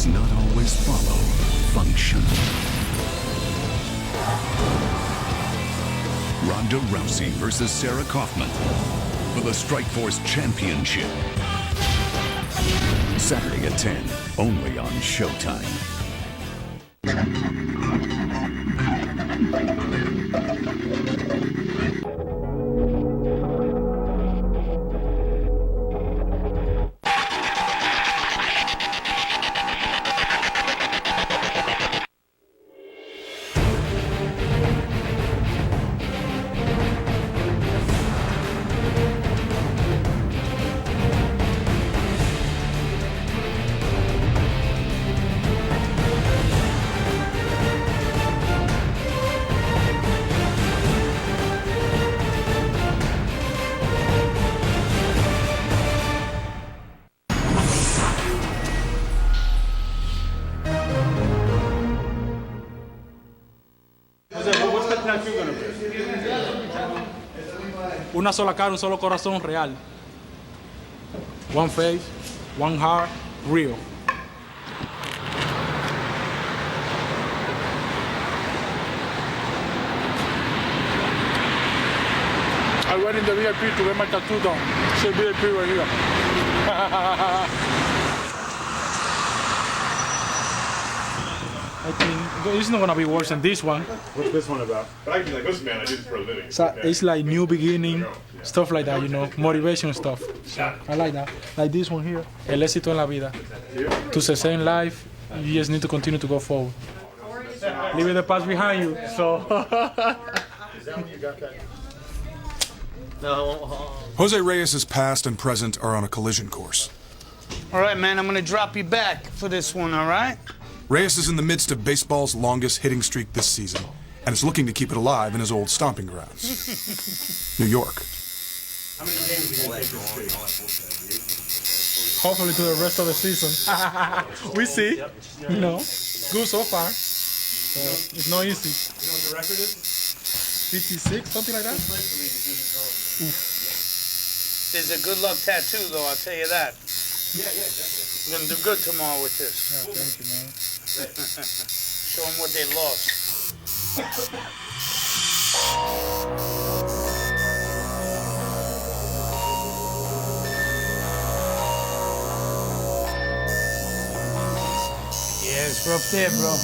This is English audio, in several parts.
does not always follow function. Ronda Rousey versus Sarah Kaufman for the Strikeforce Championship. Saturday at 10, only on Showtime. Una sola cara, un solo corazón real. One face, one heart, real. I went in the VIP to get my tattoo done. It's a VIP right here. I think it's not gonna be worse than this one. What's this one about? But I can be like, listen, man, I did it for a living. So it's like new beginning, stuff like that, you know, motivation stuff. So I like that. Like this one here, el éxito en la vida. To succeed in life, you just need to continue to go forward. Leave the past behind you. So. Is that when you got that? No. Jose Reyes' past and present are on a collision course. All right, man, I'm gonna drop you back for this one, all right? Reyes is in the midst of baseball's longest hitting streak this season, and is looking to keep it alive in his old stomping grounds, New York. How many games do you think this Hopefully to the rest of the season. We see, you know, good so far. So it's not easy. You know what the record is? 56, something like that. There's a good luck tattoo, though, I'll tell you that. Yeah, definitely. We're gonna do good tomorrow with this. Yeah, thank you, man. Show them what they lost. Yeah, it's rough there, bro.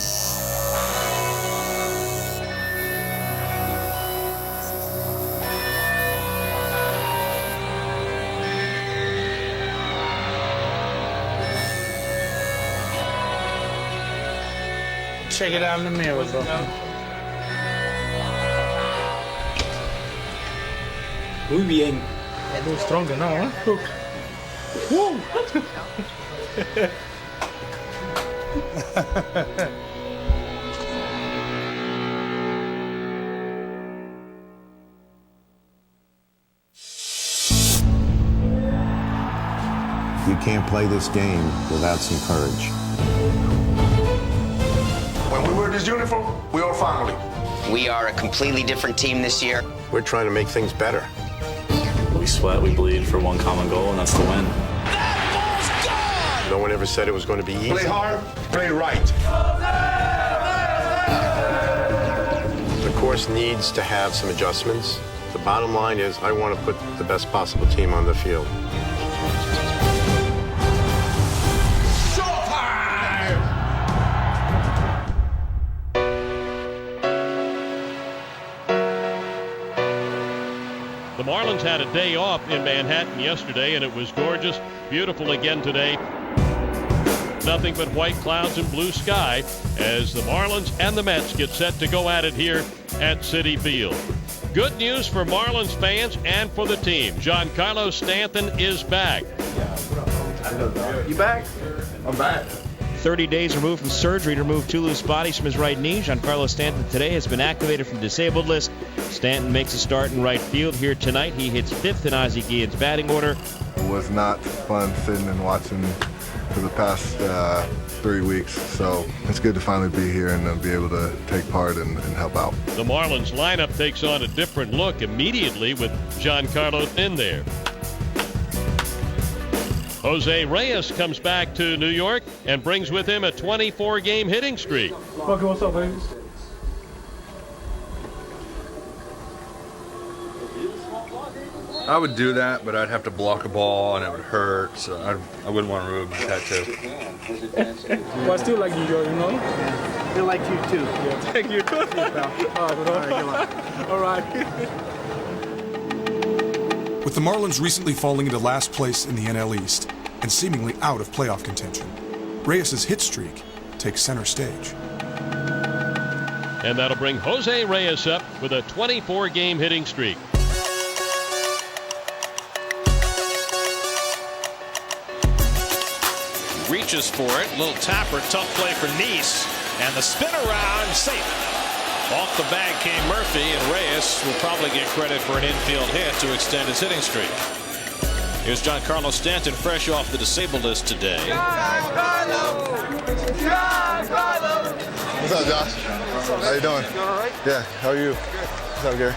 Check it out in the mirror, bro. Muy bien. A little stronger now, huh? Woo! You can't play this game without some courage. When we wear this uniform, we are family. We are a completely different team this year. We're trying to make things better. We sweat, we bleed for one common goal, and that's to win. That ball's gone! No one ever said it was going to be easy. Play hard, play right. The course needs to have some adjustments. The bottom line is I want to put the best possible team on the field. The Marlins had a day off in Manhattan yesterday, and it was gorgeous, beautiful again today. Nothing but white clouds and blue sky as the Marlins and the Mets get set to go at it here at Citi Field. Good news for Marlins fans and for the team. Giancarlo Stanton is back. You back? I'm back. 30 days removed from surgery to remove two loose bodies from his right knee. Giancarlo Stanton today has been activated from the disabled list. Stanton makes a start in right field here tonight. He hits fifth in Ozzie Guillen's batting order. It was not fun sitting and watching for the past 3 weeks, so it's good to finally be here and be able to take part and help out. The Marlins lineup takes on a different look immediately with Giancarlo in there. Jose Reyes comes back to New York and brings with him a 24-game hitting streak. Okay, what's up, baby? I would do that, but I'd have to block a ball and it would hurt, so I wouldn't want to ruin my tattoo. Well, I still like you, you know? I like you too. Yeah, thank you. All right. With the Marlins recently falling into last place in the NL East and seemingly out of playoff contention, Reyes' hit streak takes center stage. And that'll bring Jose Reyes up with a 24-game hitting streak. Reaches for it, little tapper, tough play for Nice, and the spin around, safe. Off the bag came Murphy, and Reyes will probably get credit for an infield hit to extend his hitting streak. Here's Giancarlo Stanton, fresh off the disabled list today. What's up, Josh? How you doing? You all right? Yeah, how are you? What's up, Gary?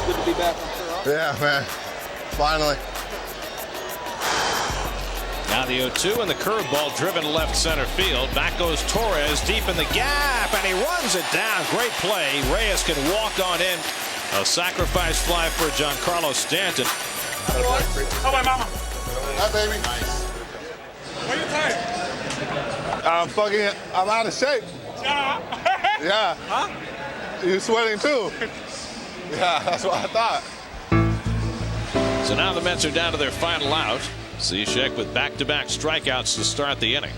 Good to be back. Yeah, man. Finally. Now the 0-2 and the curveball driven left center field. Back goes Torres deep in the gap, and he runs it down. Great play. Reyes can walk on in. A sacrifice fly for Giancarlo Stanton. How about mama? Hi, baby. Nice. What are you tired? I'm out of shape. Yeah. Huh? You sweating too? Yeah, that's what I thought. So now the Mets are down to their final out. Cishek with back-to-back strikeouts to start the inning.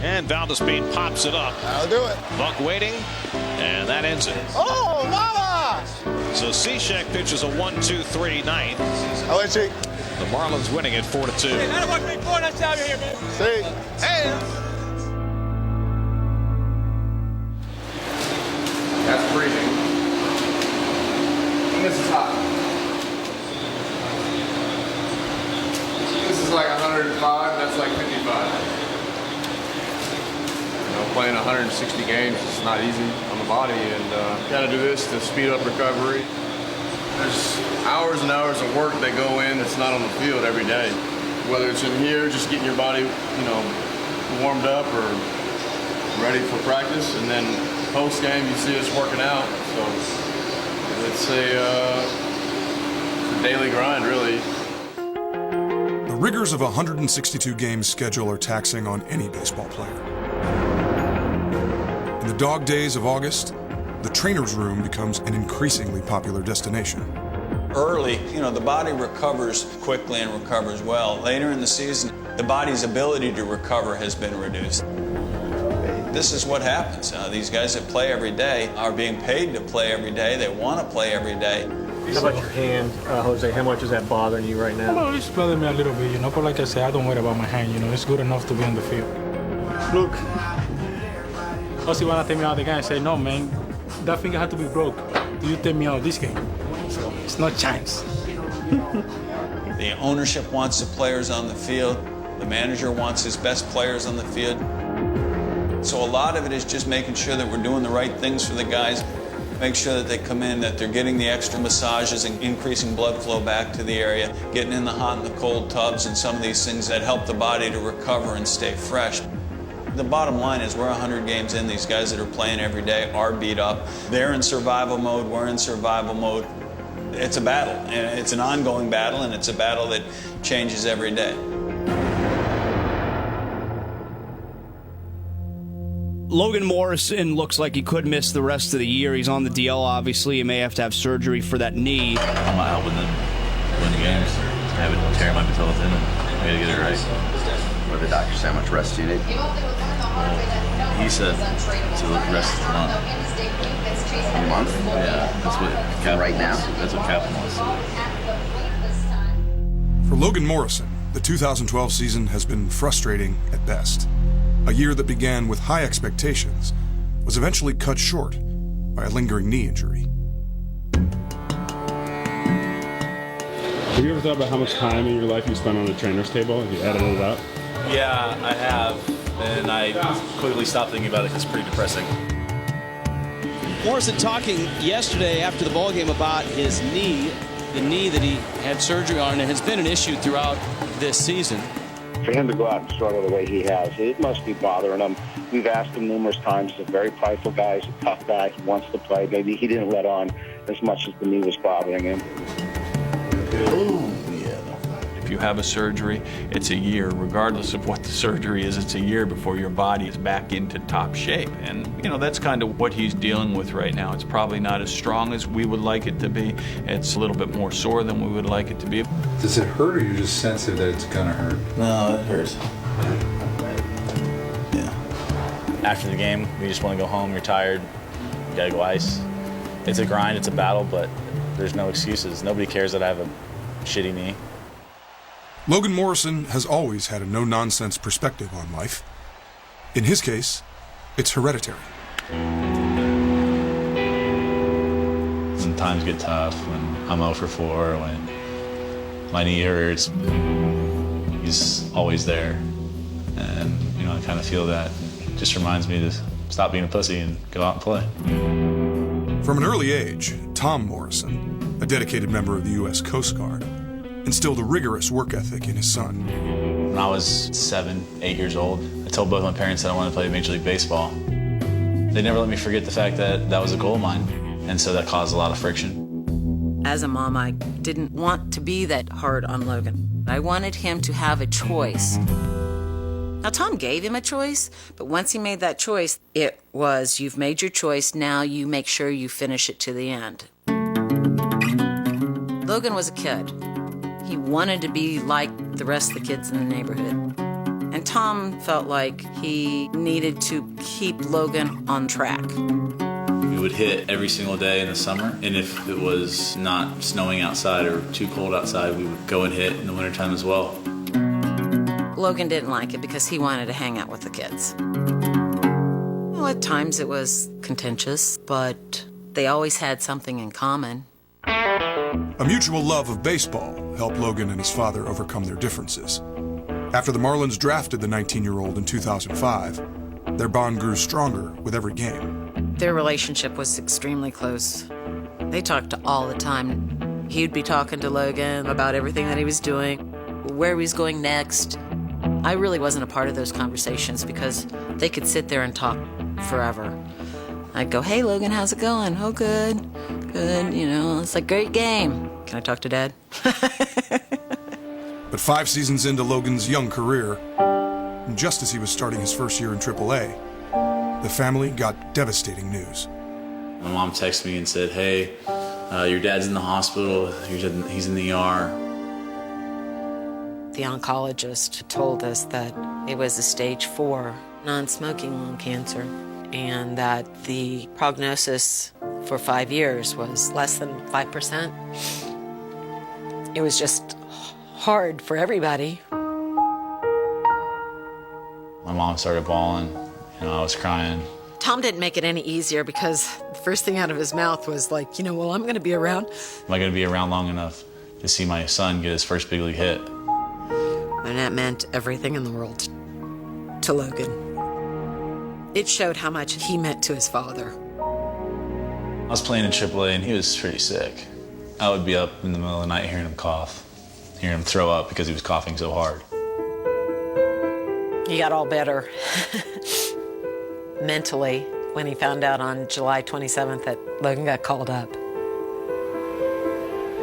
And Valdespin pops it up. I'll do it. Buck waiting, and that ends it. Oh, mama! So Cishek pitches a 1-2-3 ninth. I'll let you. The Marlins winning it 4-2. Hey, that'll work me for next time you're here, man. See? Hey! That's breathing. And this is hot. This is like 105, that's like 55. You know, playing 160 games is not easy on the body, and got to do this to speed up recovery. There's hours and hours of work that go in that's not on the field every day. Whether it's in here, just getting your body, you know, warmed up or ready for practice, and then post-game you see us working out. So it's a daily grind, really. The rigors of a 162-game schedule are taxing on any baseball player. In the dog days of August, the trainer's room becomes an increasingly popular destination. Early, you know, the body recovers quickly and recovers well. Later in the season, the body's ability to recover has been reduced. This is what happens. These guys that play every day are being paid to play every day. They want to play every day. How about your hand, Jose? How much is that bothering you right now? Well, it's bothering me a little bit, you know, but like I said, I don't worry about my hand, you know, it's good enough to be on the field. Look, Jose wanna take me out of the game and say, no, man, that finger had to be broke. Do you take me out of this game? So it's no chance. The ownership wants the players on the field. The manager wants his best players on the field. So a lot of it is just making sure that we're doing the right things for the guys. Make sure that they come in, that they're getting the extra massages and increasing blood flow back to the area, getting in the hot and the cold tubs and some of these things that help the body to recover and stay fresh. The bottom line is we're 100 games in. These guys that are playing every day are beat up. They're in survival mode. We're in survival mode. It's a battle, and it's an ongoing battle, and it's a battle that changes every day. Logan Morrison looks like he could miss the rest of the year. He's on the DL, obviously. He may have to have surgery for that knee. I'm not helping them win the games. I have it tear my patella tendon. I gotta get it right. What did the doctor say? How much rest do you need? He said to rest a month. A month? Yeah, that's what Kaplan right now. That's what Kaplan wants. For Logan Morrison, the 2012 season has been frustrating at best. A year that began with high expectations was eventually cut short by a lingering knee injury. Have you ever thought about how much time in your life you spent on the trainer's table? Have you added it up? Yeah, I have, and I quickly stopped thinking about it because it's pretty depressing. Morrison talking yesterday after the ballgame about his knee. The knee that he had surgery on, and it has been an issue throughout this season. For him to go out and struggle the way he has, it must be bothering him. We've asked him numerous times. He's a very prideful guy. He's a tough guy. He wants to play. Maybe he didn't let on as much as the knee was bothering him. If you have a surgery, it's a year. Regardless of what the surgery is, it's a year before your body is back into top shape. And, that's kind of what he's dealing with right now. It's probably not as strong as we would like it to be. It's a little bit more sore than we would like it to be. Does it hurt, or you're just sensitive that it's gonna hurt? No, it hurts. Yeah. After the game, we just want to go home. You're tired. You gotta go ice. It's a grind, it's a battle, but there's no excuses. Nobody cares that I have a shitty knee. Logan Morrison has always had a no-nonsense perspective on life. In his case, it's hereditary. When times get tough, when I'm 0 for 4, when my knee hurts, he's always there. And, I kind of feel that just reminds me to stop being a pussy and go out and play. From an early age, Tom Morrison, a dedicated member of the U.S. Coast Guard, instilled a rigorous work ethic in his son. When I was 7, 8 years old, I told both my parents that I wanted to play Major League Baseball. They never let me forget the fact that that was a goal of mine, and so that caused a lot of friction. As a mom, I didn't want to be that hard on Logan. I wanted him to have a choice. Now, Tom gave him a choice, but once he made that choice, it was, you've made your choice, now you make sure you finish it to the end. Logan was a kid. He wanted to be like the rest of the kids in the neighborhood. And Tom felt like he needed to keep Logan on track. We would hit every single day in the summer, and if it was not snowing outside or too cold outside, we would go and hit in the wintertime as well. Logan didn't like it because he wanted to hang out with the kids. Well, at times it was contentious, but they always had something in common. A mutual love of baseball helped Logan and his father overcome their differences. After the Marlins drafted the 19-year-old in 2005, their bond grew stronger with every game. Their relationship was extremely close. They talked all the time. He'd be talking to Logan about everything that he was doing, where he was going next. I really wasn't a part of those conversations because they could sit there and talk forever. I'd go, hey, Logan, how's it going? Oh, good, good, it's a great game. Can I talk to Dad? But 5 seasons into Logan's young career, just as he was starting his first year in AAA, the family got devastating news. My mom texted me and said, hey, your dad's in the hospital, he's in the ER. The oncologist told us that it was a stage 4 non-smoking lung cancer and that the prognosis for 5 years was less than 5%. It was just hard for everybody. My mom started bawling, I was crying. Tom didn't make it any easier because the first thing out of his mouth was like, well, I'm going to be around. Am I going to be around long enough to see my son get his first big league hit? And that meant everything in the world to Logan. It showed how much he meant to his father. I was playing in AAA and he was pretty sick. I would be up in the middle of the night hearing him cough, hearing him throw up because he was coughing so hard. He got all better mentally when he found out on July 27th that Logan got called up.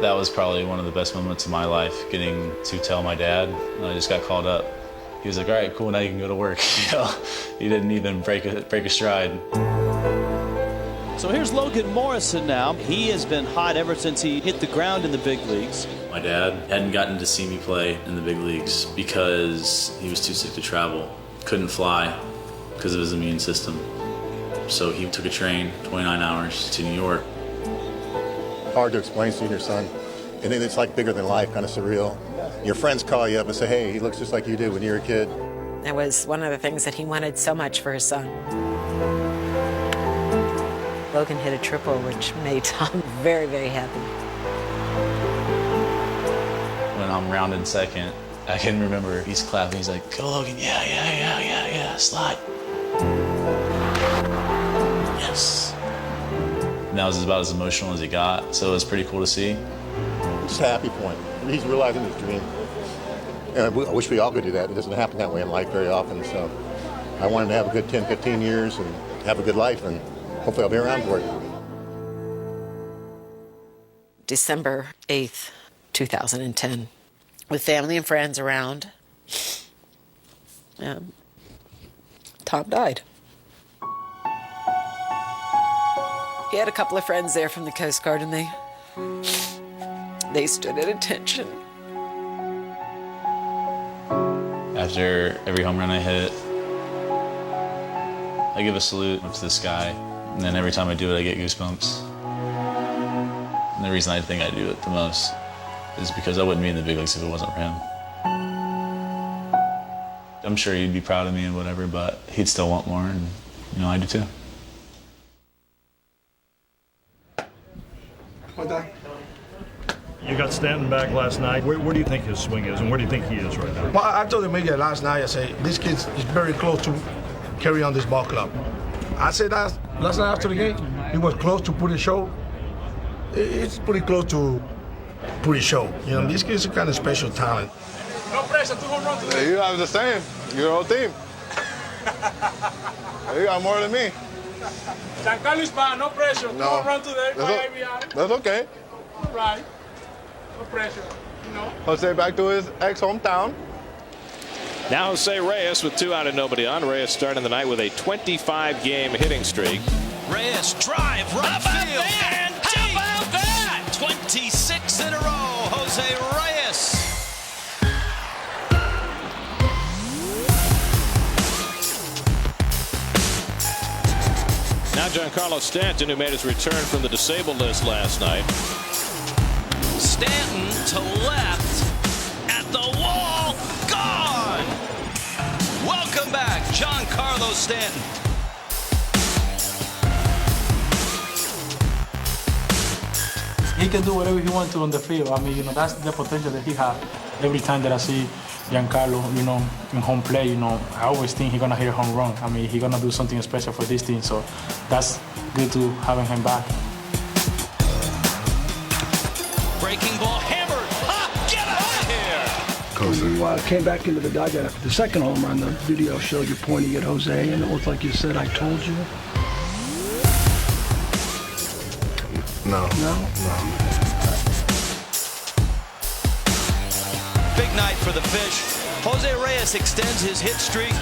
That was probably one of the best moments of my life, getting to tell my dad I just got called up. He was like, all right, cool, now you can go to work. He didn't even break a stride. So here's Logan Morrison now. He has been hot ever since he hit the ground in the big leagues. My dad hadn't gotten to see me play in the big leagues because he was too sick to travel. Couldn't fly because of his immune system. So he took a train 29 hours to New York. Hard to explain seeing your son. And then it's like bigger than life, kind of surreal. Your friends call you up and say, hey, he looks just like you did when you were a kid. It was one of the things that he wanted so much for his son. Logan hit a triple, which made Tom very, very happy. When I'm rounding second, I can remember he's clapping. He's like, go Logan, yeah, slide. Yes. And that was about as emotional as it got, so it was pretty cool to see. just a happy point. He's realizing his dream. And I wish we all could do that. It doesn't happen that way in life very often. So I want him to have a good 10, 15 years and have a good life, and hopefully I'll be around for it. December 8th, 2010. With family and friends around, Tom died. He had a couple of friends there from the Coast Guard, and they stood at attention. After every home run I hit, I give a salute up to the sky, and then every time I do it, I get goosebumps. And the reason I think I do it the most is because I wouldn't be in the big leagues if it wasn't for him. I'm sure he'd be proud of me and whatever, but he'd still want more, and I do too. You got Stanton back last night. Where do you think his swing is, and where do you think he is right now? Well, I told the media last night, I said, this kid is very close to carry on this ball club. I said that last night after the game, he was close to putting show. It's pretty close to pretty show. This kid's a kind of special talent. No pressure, 2 home runs today. You have the same. Your whole team. You got more than me. Giancarlo's bad, no pressure. 2 home runs today. That's okay. All right. No pressure, Jose back to his ex-hometown. Now Jose Reyes with 2 out and nobody on. Reyes starting the night with a 25-game hitting streak. Reyes drive right field. And how about that? 26 in a row. Jose Reyes. Now Giancarlo Stanton, who made his return from the disabled list last night. Stanton to left at the wall. Gone. Welcome back, Giancarlo Stanton. He can do whatever he wants to on the field. I mean, that's the potential that he has. Every time that I see Giancarlo, in home play, I always think he's gonna hit a home run. I mean, he's gonna do something special for this team. So that's good to having him back. Breaking ball hammered. Get out of here. You came back into the dugout after the second home run. The video showed you pointing at Jose, and it looked like you said, "I told you." No. Big night for the Fish. Jose Reyes extends his hit streak.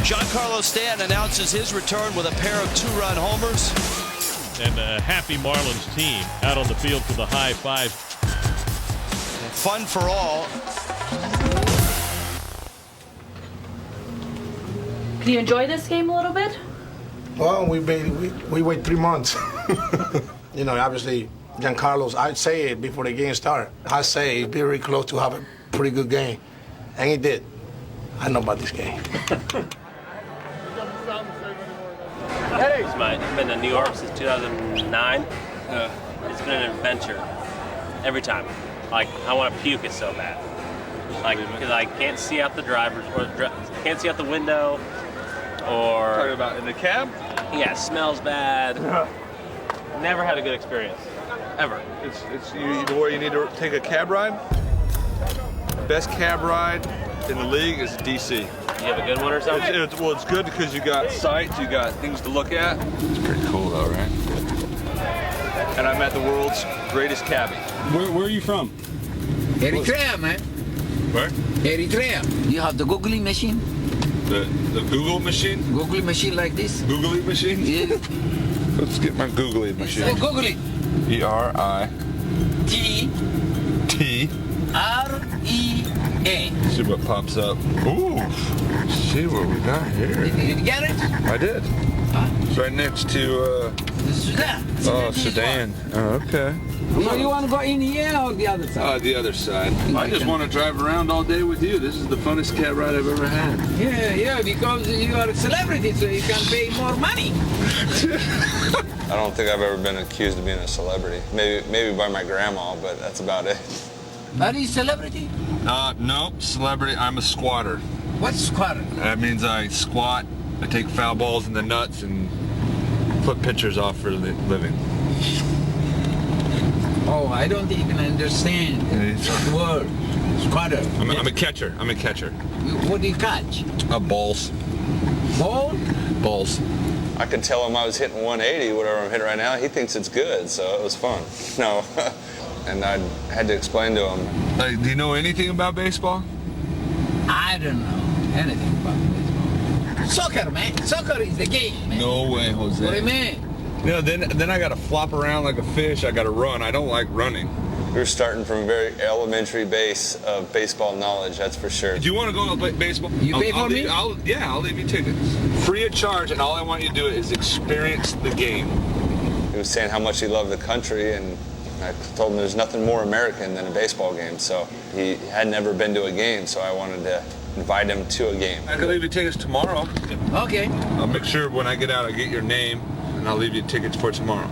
Giancarlo Stanton announces his return with a pair of 2-run homers. And a happy Marlins team out on the field for the high five. Fun for all. Do you enjoy this game a little bit? Well, we wait 3 months. Obviously, Giancarlo's, I'd say it before the game started. I say he'd be very close to have a pretty good game. And he did. I know about this game. I've been to New York since 2009. It's been an adventure every time. I want to puke it so bad. Because I can't see out the driver's or can't see out the window. Or Talking about in the cab? Yeah, it smells bad. Never had a good experience, ever. It's where you need to take a cab ride. Best cab ride in the league is DC. You have a good one or something? It's good because you got sights, you got things to look at. It's pretty cool though, right? And I met the world's greatest cabbie. Where are you from? Eritrea, man. Where? Eritrea. You have the googling machine? The Google machine? Googling machine like this? Googly machine? Yeah. Let's get my googly machine. Oh, Google it. E-R-I. T. R-E-A. See what pops up. Ooh. See what we got here. Did you get it? I did. It's right next to Sudan. Oh, Sudan. Oh, okay. So you want to go in here or the other side? The other side. I just want to drive around all day with you. This is the funnest cab ride I've ever had. Yeah, because you are a celebrity, so you can pay more money. I don't think I've ever been accused of being a celebrity. Maybe by my grandma, but that's about it. Are you a celebrity? No, celebrity. I'm a squatter. What's squatter? That means I squat, I take foul balls in the nuts, and put pitchers off for a living. Oh, I don't even understand the word. Squatter. I'm a catcher. What do you catch? Balls. Ball? Balls. I could tell him I was hitting 180, whatever I'm hitting right now. He thinks it's good, so it was fun. No, and I had to explain to him. Like, do you know anything about baseball? I don't know anything about baseball. Soccer, man. Soccer is the game, man. No way, Jose. What do you mean? You know, then I got to flop around like a fish. I got to run. I don't like running. We were starting from a very elementary base of baseball knowledge, that's for sure. Do you want to go to baseball? You pay for me? I'll leave you tickets. Free of charge, and all I want you to do is experience the game. He was saying how much he loved the country, and I told him there's nothing more American than a baseball game. So he had never been to a game, so I wanted to invite him to a game. I could leave you tickets tomorrow. Okay. I'll make sure when I get out I get your name, and I'll leave you tickets for tomorrow.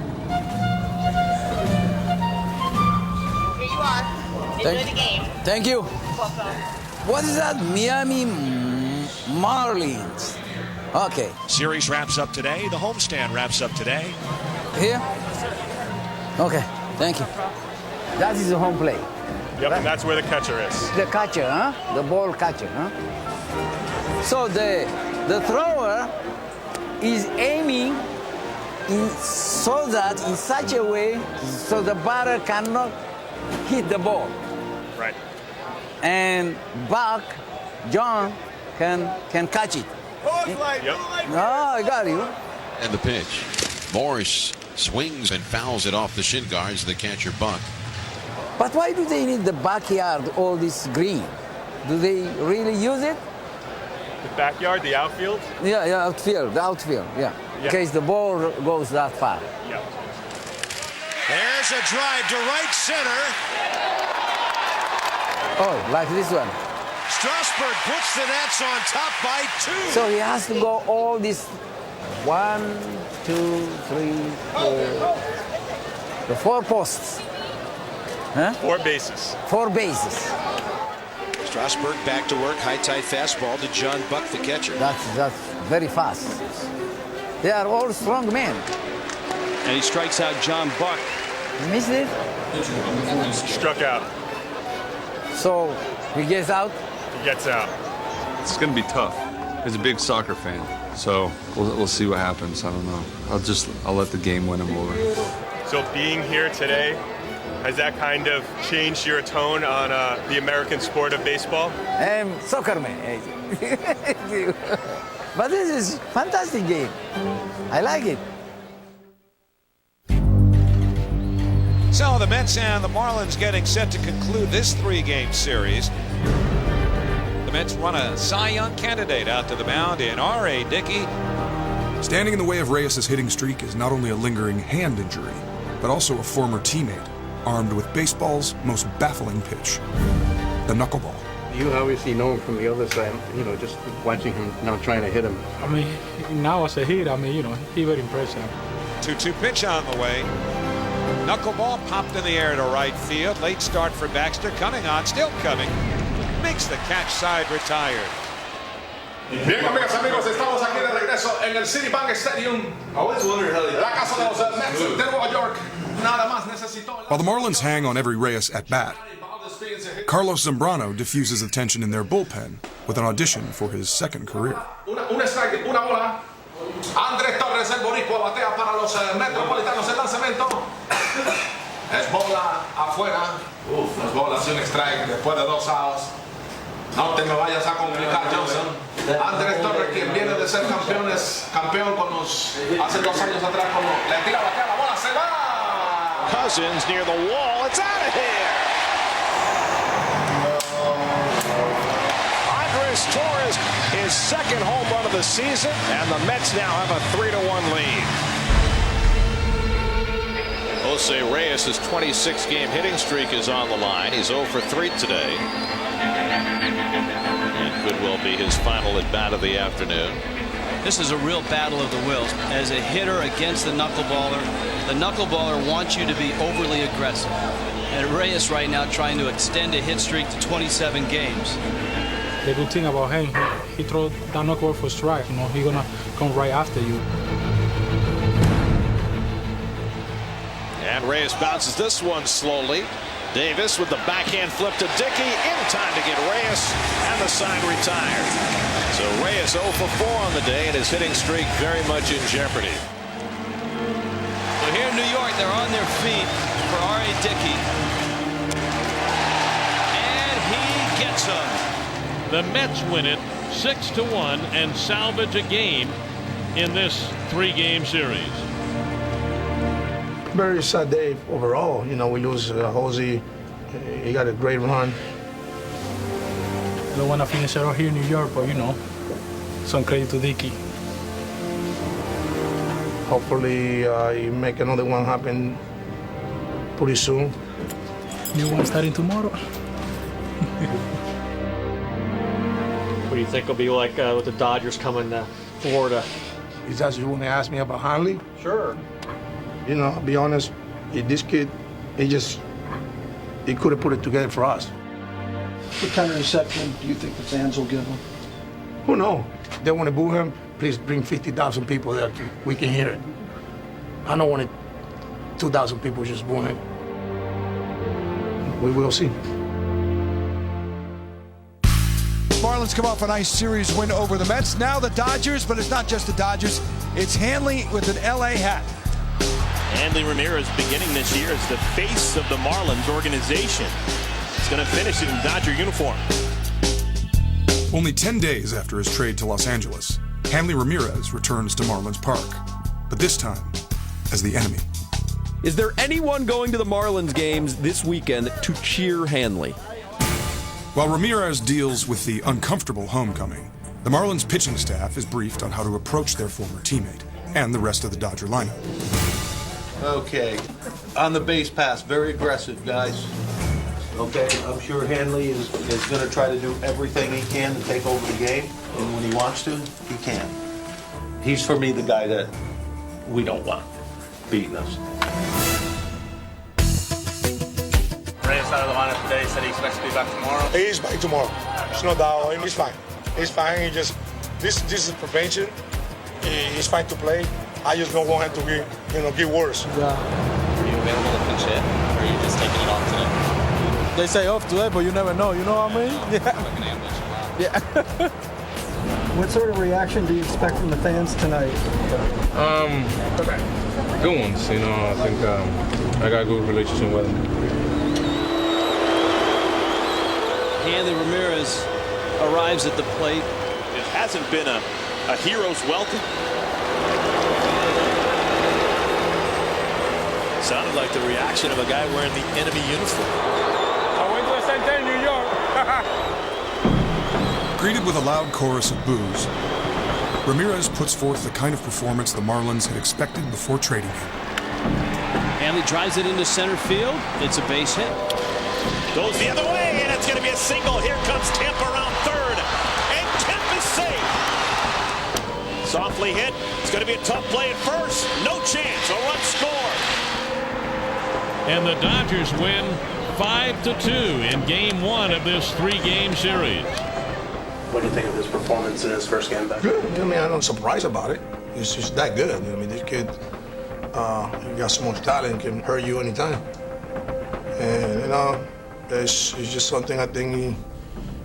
Enjoy the game. Thank you. What is that? Miami Marlins. Okay. Series wraps up today. The homestand wraps up today. Here? Okay. Thank you. That is the home plate. Yep, and that's where the catcher is. The catcher, huh? The ball catcher, huh? So the thrower is aiming in such a way so the batter cannot hit the ball. Right. And Buck, John, can catch it. Yep. Oh, I got you. And the pitch. Morris swings and fouls it off the shin guards, the catcher Buck. But why do they need the backyard, all this green? Do they really use it? The backyard, the outfield? Yeah, the outfield, yeah. In case the ball goes that far. Yeah. There's a drive to right center. Oh, like this one. Strasburg puts the Nats on top by 2. So he has to go all this 1, 2, 3, 4. The 4 posts. Huh? 4 bases. 4 bases. Strasburg back to work, high tight fastball to John Buck, the catcher. That's very fast. They are all strong men. And he strikes out John Buck. You missed it? Struck out. So he gets out? He gets out. It's going to be tough. He's a big soccer fan, so we'll see what happens. I don't know. I'll let the game win him over. So being here today, has that kind of changed your tone on the American sport of baseball? Soccer man. But this is fantastic game. I like it. So the Mets and the Marlins getting set to conclude this 3-game series. The Mets run a Cy Young candidate out to the mound in R.A. Dickey. Standing in the way of Reyes' hitting streak is not only a lingering hand injury, but also a former teammate, armed with baseball's most baffling pitch, the knuckleball. You obviously know him from the other side, just watching him now trying to hit him. I mean, now as a hit, he very impressive. 2-2 pitch on the way. Knuckleball popped in the air to right field. Late start for Baxter. Coming on, still coming. Makes the catch side retired. Bien, amigas, amigos, estamos aquí de regreso en el Citibank Stadium. La casa de los Mets de Nueva York. Nada más necesitó. While the Marlins hang on every Reyes at bat, Carlos Zambrano diffuses the tension in their bullpen with an audition for his second career. Una strike, una bola. Andrés Torres, el boricua, batea para los Metropolitanos. El lanzamiento es bola afuera. Es bola sin strike después de 2 outs. No te me vayas a complicar, Johnson. Andrés Torres, quien viene de ser campeón con los hace 2 años atrás, cuando le tira batea la bola, se va. Cousins near the wall. It's out of here. Andrés Torres, his second home run of the season, and the Mets now have a 3-1 lead. Jose Reyes' 26-game hitting streak is on the line. He's 0 for 3 today. And could well be his final at bat of the afternoon. This is a real battle of the wills. As a hitter against the knuckleballer wants you to be overly aggressive. And Reyes right now trying to extend a hit streak to 27 games. The good thing about him, he throws that knuckleball for strike. He's gonna come right after you. And Reyes bounces this one slowly. Davis with the backhand flip to Dickey in time to get Reyes, and the sign retired. So Reyes 0 for 4 on the day, and his hitting streak very much in jeopardy. So here in New York, they're on their feet for R.A. Dickey. And he gets them. The Mets win it 6-1 and salvage a game in this 3-game series. Very sad day overall. You know, we lose Jose. He got a great run. I don't want to finish it out here in New York, but you know, some credit to Dickey. Hopefully, you make another one happen pretty soon. New one starting tomorrow. What do you think will be like with the Dodgers coming to Florida? Is that you want to ask me about Hanley? Sure. You know, I'll be honest, this kid, he could have put it together for us. What kind of reception do you think the fans will give him? Who knows? They want to boo him, please bring 50,000 people there. We can hear it. I don't want 2,000 people just booing him. We will see. Marlins come off a nice series win over the Mets. Now the Dodgers, but it's not just the Dodgers. It's Hanley with an LA hat. Hanley Ramirez beginning this year as the face of the Marlins organization. He's going to finish in Dodger uniform. Only 10 days after his trade to Los Angeles, Hanley Ramirez returns to Marlins Park, but this time as the enemy. Is there anyone going to the Marlins games this weekend to cheer Hanley? While Ramirez deals with the uncomfortable homecoming, the Marlins pitching staff is briefed on how to approach their former teammate and the rest of the Dodger lineup. Okay, on the base pass, very aggressive, guys. Okay, I'm sure Hanley is going to try to do everything he can to take over the game, and when he wants to, he can. He's, for me, the guy that we don't want beating us. Reyes out of the lineup today, said he expects to be back tomorrow. He's back tomorrow. There's no doubt. He's fine. He's fine. He just this is prevention. He's fine to play. I just don't want him to get worse. Yeah. Are you available to pitch hit, or are you just taking it off today? They say off today, but you never know. You know what I mean? Yeah. Yeah. What sort of reaction do you expect from the fans tonight? Good ones. You know, I think I got a good relationship with them. Hanley Ramirez arrives at the plate. It hasn't been a hero's welcome. Sounded like the reaction of a guy wearing the enemy uniform. I went to the same day in New York. Greeted with a loud chorus of boos, Ramirez puts forth the kind of performance the Marlins had expected before trading him. Hanley drives it into center field. It's a base hit. Goes the other way, and it's going to be a single. Here comes Kemp around third, and Kemp is safe. Softly hit. It's going to be a tough play at first. No chance. A run scored. And the Dodgers win 5-2 in Game 1 of this 3-game series. What do you think of his performance in his first game back? Good. I mean, I'm not surprised about it. It's just that good. I mean, this kid, he got so much talent, can hurt you anytime. And, you know, it's just something I think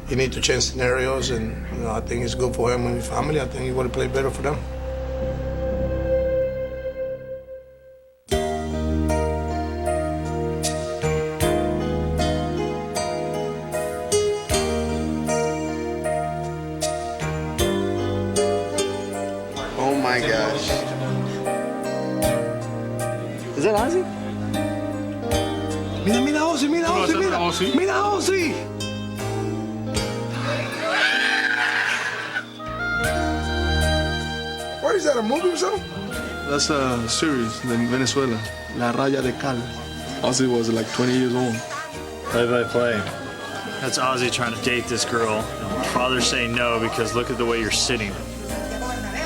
he needs to change scenarios, and, you know, I think it's good for him and his family. I think he want to play better for them. Oh my gosh. Is that Ozzy? Mira Ozzy, mira Ozzy, mira Ozzy. What is that, a movie or something? That's a series in Venezuela, La Raya de Cal. Ozzy was like 20 years old. Play-by-play. That's Ozzy trying to date this girl. Father's saying no because look at the way you're sitting.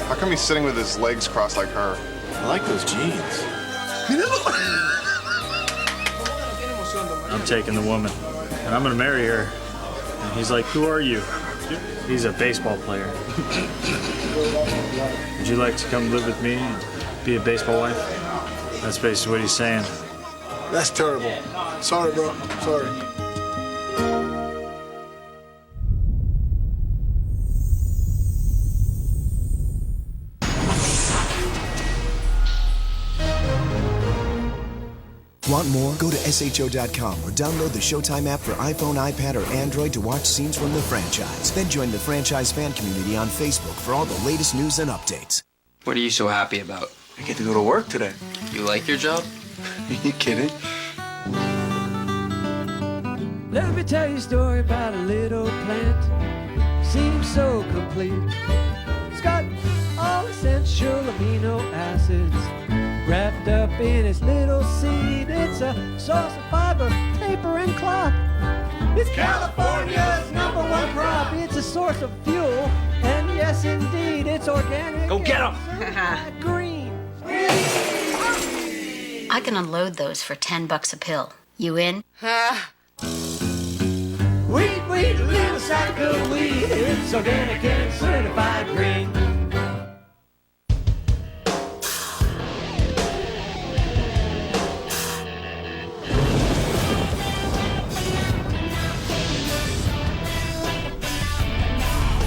How come he's sitting with his legs crossed like her? I like those jeans. I'm taking the woman, and I'm gonna marry her. And he's like, who are you? He's a baseball player. Would you like to come live with me and be a baseball wife? That's basically what he's saying. That's terrible. Sorry, bro. Sorry. Want more? Go to SHO.com or download the Showtime app for iPhone, iPad, or Android to watch scenes from the franchise. Then join the franchise fan community on Facebook for all the latest news and updates. What are you so happy about? I get to go to work today. You like your job? Are you kidding? Let me tell you a story about a little plant. Seems so complete. It's got all essential amino acids wrapped up in its little seed. It's a source of fiber, paper, and cloth. It's California's #1 crop. It's a source of fuel, and yes, indeed, it's organic. Go get 'em! Green. I can unload those for $10 a pill. You in? Weed, little sack of weed. It's organic and certified green.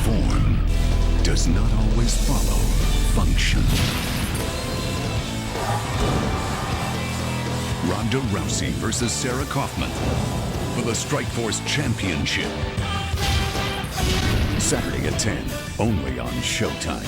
Form does not always follow function. Ronda Rousey versus Sarah Kaufman for the Strikeforce Championship. Saturday at 10, only on Showtime.